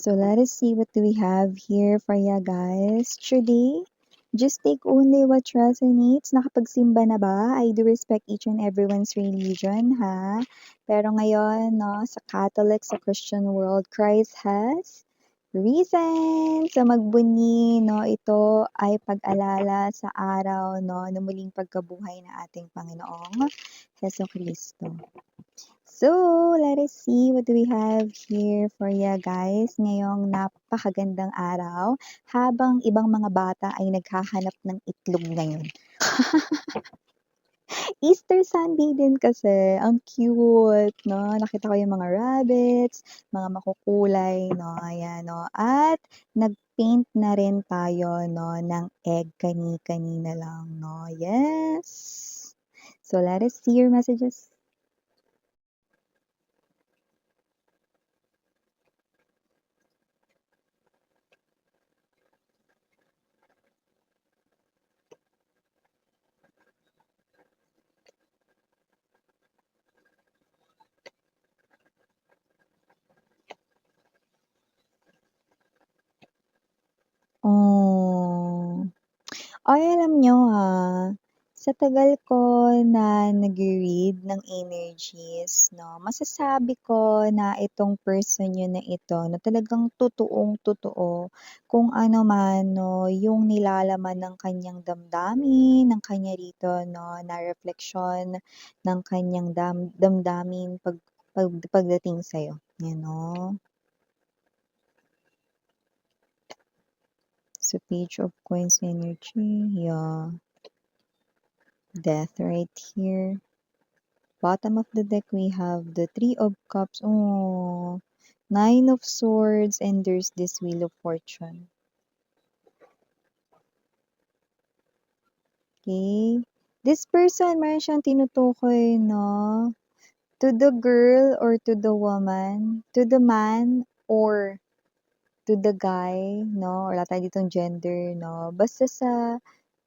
So let us see what do we have here for ya guys. Today, just take only what resonates. Nakapagsimba na ba? I do respect each and everyone's religion, ha? Pero ngayon, no, sa Catholic, sa Christian world, Christ has risen. So magbuni, no, ito ay pag-alala sa araw, no, na muling pagkabuhay na ating Panginoong Heso Kristo. So, let us see what do we have here for ya guys ngayong napakagandang araw habang ibang mga bata ay naghahanap ng itlog ngayon. Easter Sunday din kasi, ang cute, no? Nakita ko yung mga rabbits, mga makukulay, no? Ayan, no? At nag-paint na rin tayo, no, ng egg kani-kanina lang, no? Yes! So, let us see your messages. Oh. Ay, alam niyo, sa tagal ko na nagre-read ng energies 'no, masasabi ko na itong person niyo na ito na talagang totoong-totoo kung ano man 'no, yung nilalaman ng kanyang damdamin, ng kanya rito 'no, na refleksyon ng kanyang damdamin pagdating sa'yo, 'yan 'no. Sa Page of Coins energy, yeah. Death right here. Bottom of the deck, we have the Three of Cups. Oh, Nine of Swords, and there's this Wheel of Fortune. Okay. This person, meron siyang tinutukoy, no? To the girl or to the woman, to the man or to the guy, no? Wala tayo ditong gender, no? Basta sa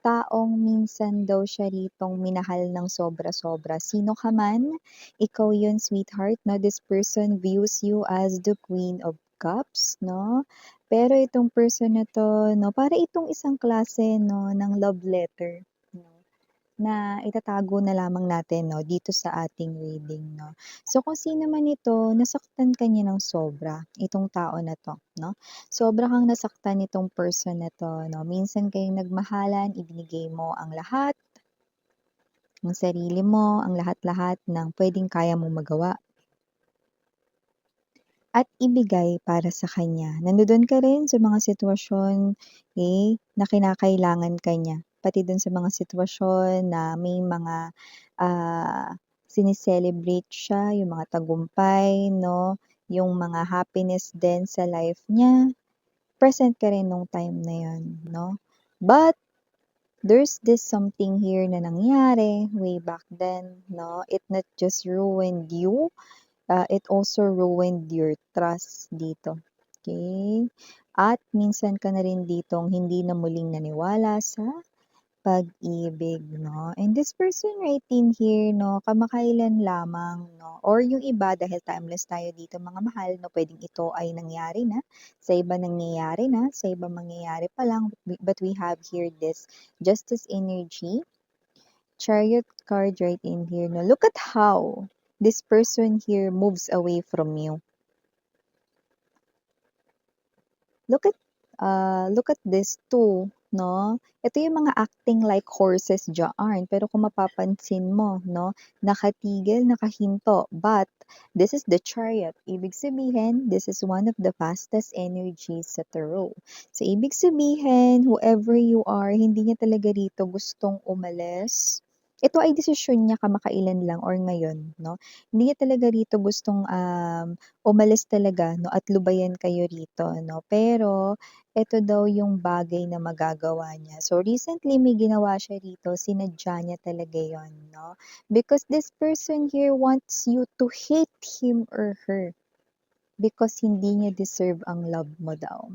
taong minsan daw siya ritong minahal ng sobra-sobra. Sino ka man, ikaw yun, sweetheart, no? This person views you as the Queen of Cups, no? Pero itong person na to, no, para itong isang klase, no, ng love letter, no? Na itatago na lamang natin 'no, dito sa ating reading 'no. So kung sino man ito, nasaktan ka niya ng sobra, itong tao na 'to 'no. Sobra kang nasaktan nitong person na 'to 'no. Minsan kayong nagmahalan, ibinigay mo ang lahat, ang sarili mo, ang lahat-lahat ng puwedeng kaya mong magawa at ibigay para sa kanya. Nandoon ka rin sa mga sitwasyon, na kinakailangan ka niya. Pati dun sa mga sitwasyon na may mga, sine-celebrate siya, yung mga tagumpay 'no, yung mga happiness din sa life niya, present ka rin nung time na yun 'no. But there's this something here na nangyari way back then 'no, it not just ruined you, it also ruined your trust dito, okay. At minsan ka na rin ditong hindi na muling naniwala sa pag-ibig 'no. And this person right in here 'no, kamakailan lamang 'no, or yung iba dahil timeless tayo dito mga mahal 'no, puwedeng ito ay nangyari na, sa iba nangyayari na, sa iba mangyayari pa lang, but we have here this Justice energy, Chariot card right in here 'no. Look at how this person here moves away from you. Look at this too 'no. Ito yung mga acting like horses diyaan, pero kung mapapansin mo 'no, nakatigil, nakahinto, but this is the Chariot. Ibig sabihin, this is one of the fastest energies sa tarot. So, ibig sabihin, whoever you are, hindi niya talaga rito gustong umalis. Ito ay desisyon niya kamakailan lang or ngayon 'no. Hindi niya talaga rito gustong, umalis talaga 'no, at lubayan kayo rito 'no. Pero eto daw yung bagay na magagawa niya. So, recently may ginawa siya rito, sinadya niya talaga yon 'no. Because this person here wants you to hate him or her because hindi niya deserve ang love mo daw.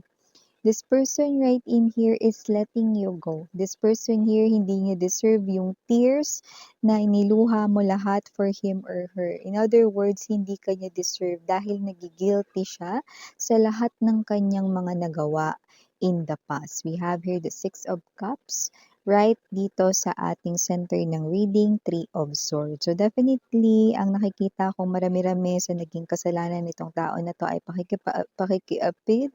This person right in here is letting you go. This person here, hindi niya deserve yung tears na iniluha mo lahat for him or her. In other words, hindi ka niya deserve dahil nagigilty siya sa lahat ng kanyang mga nagawa in the past. We have here the Six of Cups, right dito sa ating center ng reading, Three of Swords. So definitely, ang nakikita kong marami-rami sa naging kasalanan nitong tao na to ay pakikiapid,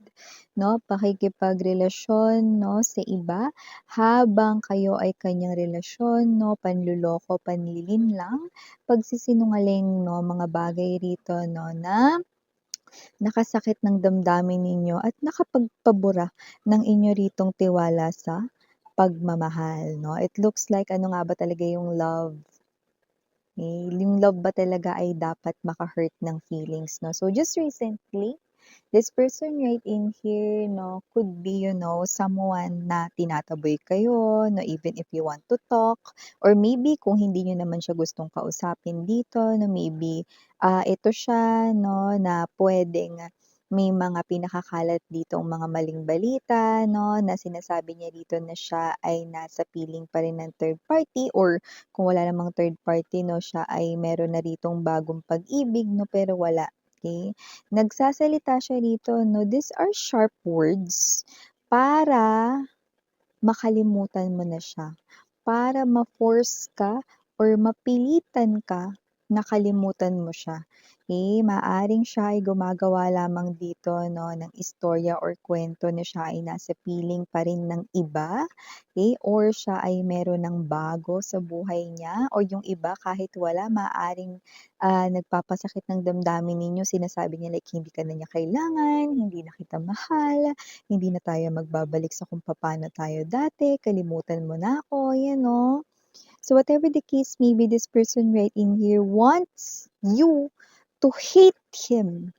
no? Pakikipagrelasyon, no, sa iba habang kayo ay kanyang relasyon, no? Panluloko, panlilinlang, pagsisinungaling, no? Mga bagay rito, no, na nakasakit ng damdamin ninyo at nakapagpabura ng inyo ritong tiwala sa pagmamahal, no? It looks like ano nga ba talaga yung love? Eh, yung love ba talaga ay dapat maka-hurt ng feelings, no? So just recently, this person right in here, no, could be, someone na tinataboy kayo, no, even if you want to talk, or maybe kung hindi nyo naman siya gustong kausapin dito, no, maybe, ito siya, no, na pwedeng may mga pinakakalat ditong mga maling balita, no, na sinasabi niya dito na siya ay nasa piling pa rin ng third party or kung wala namang third party, no, siya ay meron na ritong bagong pag-ibig, no, pero wala. Okay? Nagsasalita siya rito, no, these are sharp words para makalimutan mo na siya, para ma-force ka or mapilitan ka na kalimutan mo siya. Eh, maaring siya ay gumagawa lamang dito, no, ng istorya or kwento na siya ay nasa piling pa rin ng iba, eh, or siya ay meron ng bago sa buhay niya, o yung iba kahit wala, maaring nagpapasakit ng damdamin ninyo, sinasabi niya like hindi ka na niya kailangan, hindi na kita mahal, hindi na tayo magbabalik sa kung paano tayo dati, kalimutan mo na ako, yan, no? So whatever the case may be, this person right in here wants you to hate him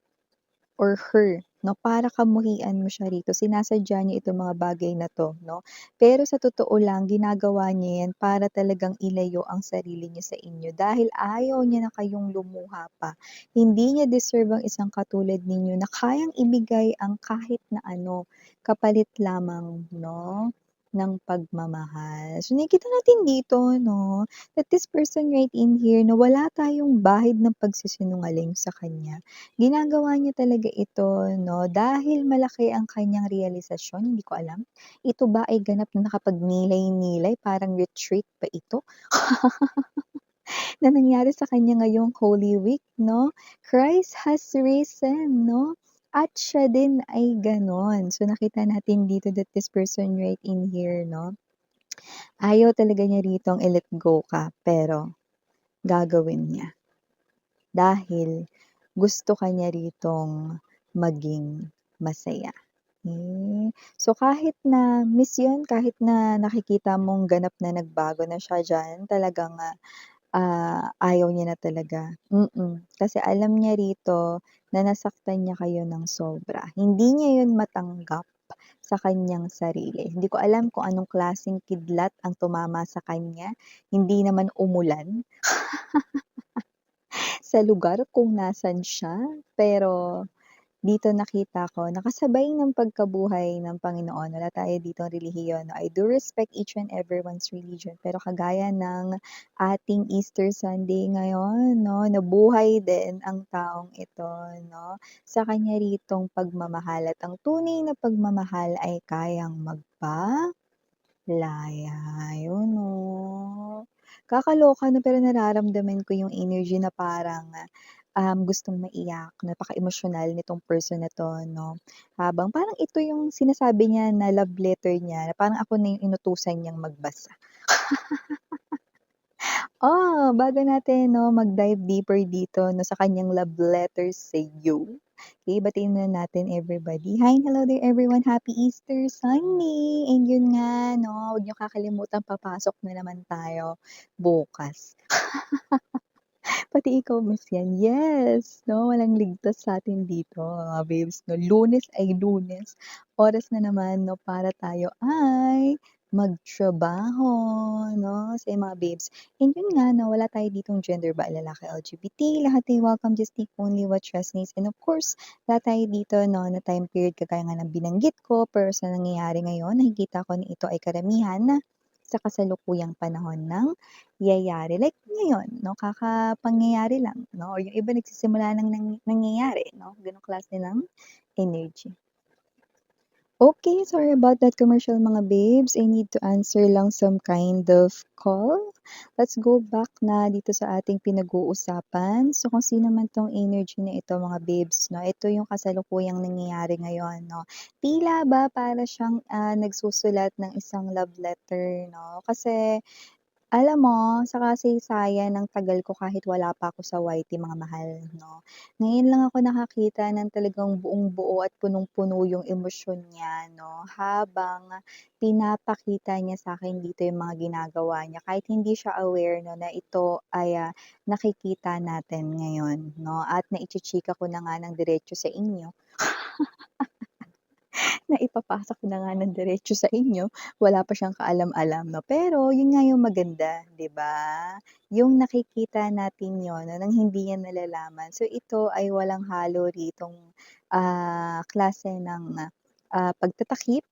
or her, no? Para kamuhian mo siya rito. Sinasadya niya itong mga bagay na to, no? Pero sa totoo lang, ginagawa niya yan para talagang ilayo ang sarili niya sa inyo dahil ayaw niya na kayong lumuha pa. Hindi niya deserve ang isang katulad ninyo na kayang ibigay ang kahit na ano, kapalit lamang, no, ng pagmamahal. So nakikita natin dito, no, that this person right in here na wala tayong bahid ng pagsisinungaling sa kanya. Ginagawa niya talaga ito, no, dahil malaki ang kanyang realisasyon, hindi ko alam. Ito ba ay ganap na nakapagnilay-nilay, parang retreat ba ito? Na nangyari sa kanya ngayong Holy Week, no? Christ has risen, no? At siya din ay ganon. So nakita natin dito that this person right in here, no? Ayaw talaga niya ritong i-let go ka, pero gagawin niya. Dahil gusto ka niya ritong maging masaya. So kahit na miss yun, kahit na nakikita mong ganap na nagbago na siya diyan, talagang, ayaw niya na talaga. Kasi alam niya rito na nasaktan niya kayo ng sobra. Hindi niya yun matanggap sa kanyang sarili. Hindi ko alam kung anong klaseng kidlat ang tumama sa kanya, hindi naman umulan sa lugar kung nasan siya, pero dito nakita ko nakasabay ng pagkabuhay ng Panginoon. Wala tayo ditong relihiyon, 'no. I do respect each and everyone's religion, pero kagaya ng ating Easter Sunday ngayon, 'no, nabuhay din ang taong ito, 'no, sa kanya ritong pagmamahal at ang tunay na pagmamahal ay kayang magpalaya, yun, 'no. Kakaloka 'no, pero nararamdaman ko yung energy na parang, gustong maiyak, napaka-emosyonal nitong person na 'to 'no. Habang parang ito yung sinasabi niya na love letter niya, na parang ako na yung inutusan niyang magbasa. Bago natin 'no, mag-dive deeper dito 'no, sa kanyang love letter sa iyo. Okay, batiin muna natin everybody. Hi and hello there everyone, happy Easter Sunday! And yun nga 'no, huwag niyo kakalimutan papasok na naman tayo bukas. Pati ikaw miss yan, yes, 'no, walang ligtas sa'tin dito mga babes 'no, Lunes ay Lunes, oras na naman 'no para tayo ay magtrabaho 'no, sa mga babes. And yun nga 'no, wala tayo ditong gender ba, lalaki, LGBT, lahat ay welcome, just take only what resonates. And of course, wala tayo dito 'no, na time period kagaya nga ng binanggit ko, pero sa nangyayari ngayon nakikita ko na ito ay karamihan na sa kasalukuyang panahon ng yayari. Like ngayon 'no, kakapangyayari lang 'no, or yung iba nagsisimula ng nangyayari 'no, gano'ng klase ng energy. Okay, sorry about that commercial mga babes. I need to answer lang some kind of call. Let's go back na dito sa ating pinag-uusapan. So kung sino man 'tong energy na ito mga babes 'no, ito yung kasalukuyang nangyayari ngayon 'no. Tila ba para siyang, nagsusulat ng isang love letter 'no, kasi alam mo, sa kasaysayan ng tagal ko kahit wala pa ako sa YT mga mahal 'no, ngayon lang ako nakakita ng talagang buong-buo at punong-puno yung emosyon niya 'no, habang pinapakita niya sa'kin dito yung mga ginagawa niya kahit hindi siya aware 'no na ito ay, nakikita natin ngayon 'no, at naichi-chika ko na nga ng diretso sa inyo na ipapasa ko na nga ng diretso sa inyo, wala pa siyang kaalam-alam 'no. Pero yun nga yung maganda, 'di ba? Yung nakikita natin yun 'no, ng hindi niya nalalaman. So ito ay walang halo ritong, klase ng, pagtatakip.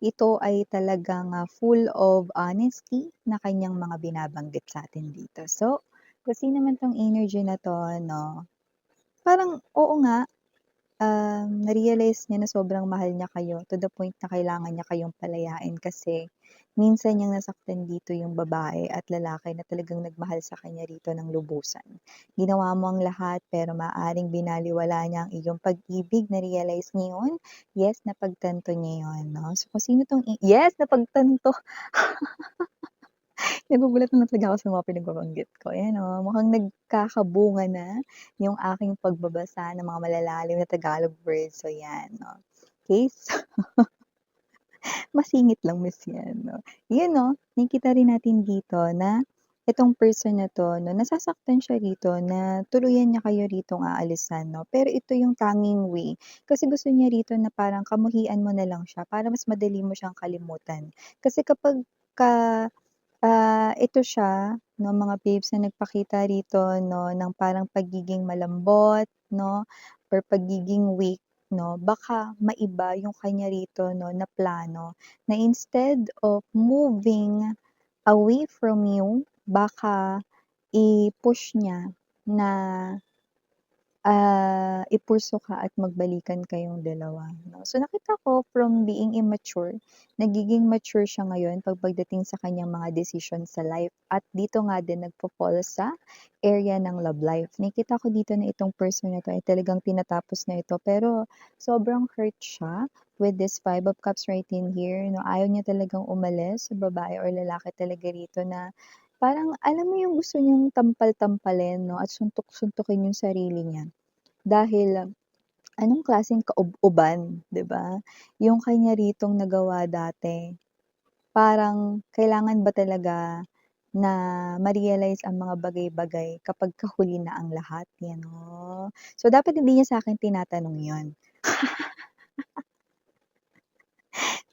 Ito ay talagang, full of honesty na kaniyang mga binabanggit sa'tin dito. So, kung sino man 'tong energy na 'to 'no, parang oo nga, na-realize niya na sobrang mahal niya kayo to the point na kailangan niya kayong palayain kasi minsan niyang nasaktan dito yung babae at lalaki na talagang nagmahal sa kanya rito ng lubusan. Ginawa mo ang lahat pero maaaring binaliwala niya ang iyong pag-ibig, na-realize niya yun? Yes, napagtanto niya yun 'no. So kung sino 'tong yes, napagtanto. Nagugulat na lang talaga ako sa mga pinagbabanggit ko. Ayan o, mukhang nagkakabunga na yung aking pagbabasa ng mga malalalim na Tagalog words. So yan 'no. Okay, so masingit lang miss yan 'no. Yun 'no, nakikita rin natin dito na itong person na 'to 'no, nasasaktan siya rito na tuluyan niya kayo ritong aalisan 'no. Pero ito yung tanging way, kasi gusto niya rito na parang kamuhian mo na lang siya para mas madali mo siyang kalimutan. Kasi kapagka ito siya 'no, mga babes na nagpakita rito 'no, ng parang pagiging malambot 'no, or pagiging weak 'no, baka maiba yung kanya rito 'no, na plano, na instead of moving away from you, baka i-push niya na i-pursue ka at magbalikan kayong dalawa 'no. So nakita ko from being immature, nagiging mature siya ngayon pagdating sa kanyang mga desisyon sa life at dito nga din nagfo-fall sa area ng love life. Nakita ko dito na itong person na 'to ay talagang tinatapos na ito pero sobrang hurt siya with this 5 of Cups right in here 'no. Ayaw niya talagang umalis sa babae or lalaki talaga rito na parang alam mo yung gusto niyang tampal-tampalin 'no at suntok-suntukin yung sarili niya. Dahil anong klaseng kaub-uban, 'di ba? Yung kanya ritong nagawa dati, parang kailangan ba talaga na ma-realize ang mga bagay-bagay kapagka huli na ang lahat, yan, oh. So, dapat hindi niya sa'kin tinatanong yun.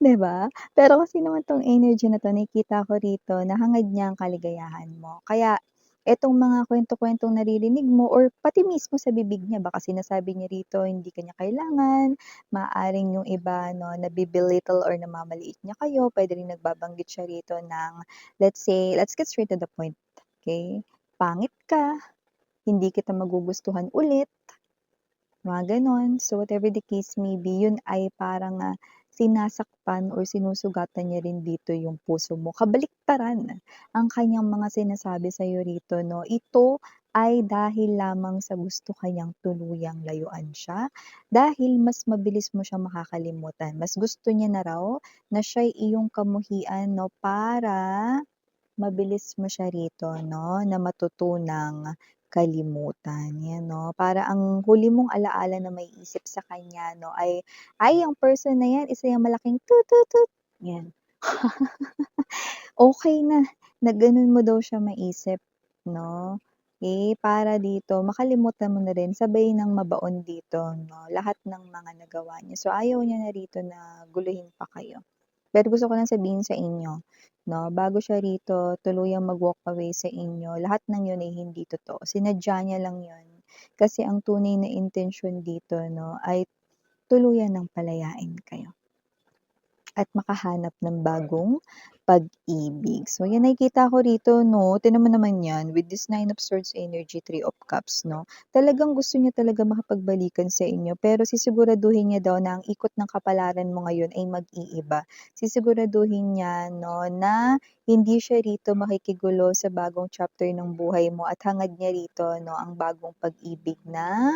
'Di ba? Pero kasi naman 'tong energy na 'to nakikita ko rito na hangad niya ang kaligayahan mo. Kaya etong mga kuwento-kuwentong naririnig mo or pati mismo sa bibig niya baka sinasabi niya rito hindi ka niya kailangan, maaaring yung iba 'no nabi-belittle or namamaliit niya kayo, puwede ring nagbabanggit siya rito ng let's say, let's get straight to the point, okey? Pangit ka, hindi kita magugustuhan ulit. Mga gano'n. So, whatever the case may be, yun ay parang, sinasakpan or sinusugatan niya rin dito yung puso mo. Kabaliktaran ang kanyang mga sinasabi sa'yo rito 'no. Ito ay dahil lamang sa gusto ka niyang tuluyang layuan siya, dahil mas mabilis mo siyang makakalimutan. Mas gusto niya na raw na siya'y iyong kamuhian 'no, para mabilis mo siya rito 'no, na matutunang kalimutan, 'yan 'no. Para ang huli mong ala-ala na maiisip sa kanya 'no ay ang person na 'yan isa yang malaking toot toot toot, 'yan. Okey na gano'n mo daw siya maisip 'no, eh, para dito makalimutan mo na rin sabay ng mabaon dito 'no, lahat ng mga nagawa niya. So, ayaw niya na rito na guluhin pa kayo. Pero gusto ko lang sabihin sa inyo, 'no, bago siya rito tuluyang mag-walk away sa inyo, lahat ng yun ay hindi totoo, sinadya niya lang yun. Kasi ang tunay na intensyon dito 'no, ay tuluyan ng palayain kayo at makahanap ng bagong pag-ibig. So, yan nakikita ko rito 'no, tignan mo naman yan with this Nine of Swords energy, Three of Cups 'no, talagang gusto niya talaga makipagbalikan sa inyo pero sisiguraduhin niya daw na ang ikot ng kapalaran mo ngayon ay mag-iiba. Sisiguraduhin niya 'no, na hindi siya rito makikigulo sa bagong chapter ng buhay mo at hangad niya rito 'no, ang bagong pag-ibig na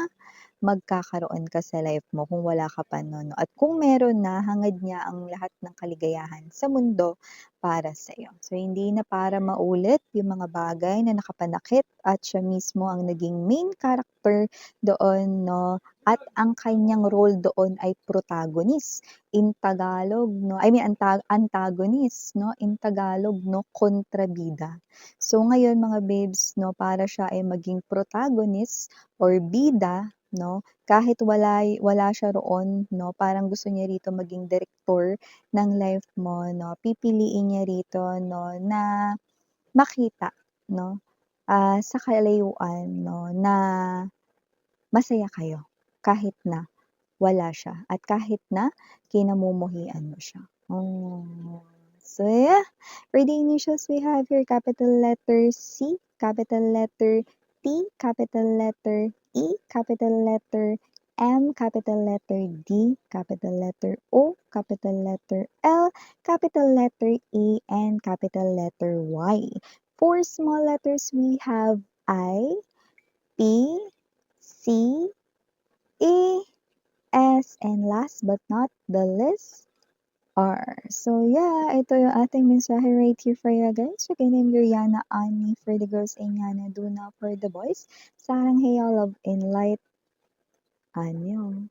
magkakaroon ka sa life mo kung wala ka pa nun 'no, at kung meron na, hangad niya ang lahat ng kaligayahan sa mundo para sa'yo. So, hindi na para maulit yung mga bagay na nakapanakit at siya mismo ang naging main character doon 'no, at ang kanyang role doon ay protagonist. In Tagalog 'no, I mean antagonist 'no, in Tagalog 'no, kontrabida. So, ngayon mga babes 'no, para siya ay maging protagonist or bida 'no, kahit wala siya roon 'no, parang gusto niya rito maging direktor ng life mo 'no, pipiliin niya rito 'no, na makita 'no, sa kalayuan 'no, na masaya kayo kahit na wala siya at kahit na kinamumuhian mo siya. Oh. So, yeah, for the initials we have here capital letter C, capital letter T, capital letter E, capital letter M, capital letter D, capital letter O, capital letter L, capital letter A, and capital letter Y. For small letters we have I, P, C, E, S, and last but not the least, R. So yeah, ito yung ating mensahe right here for you guys. Again, I'm Yuriana Ani for the girls and Yana Duna for the boys. Sarang heyo, love and light. Anyo.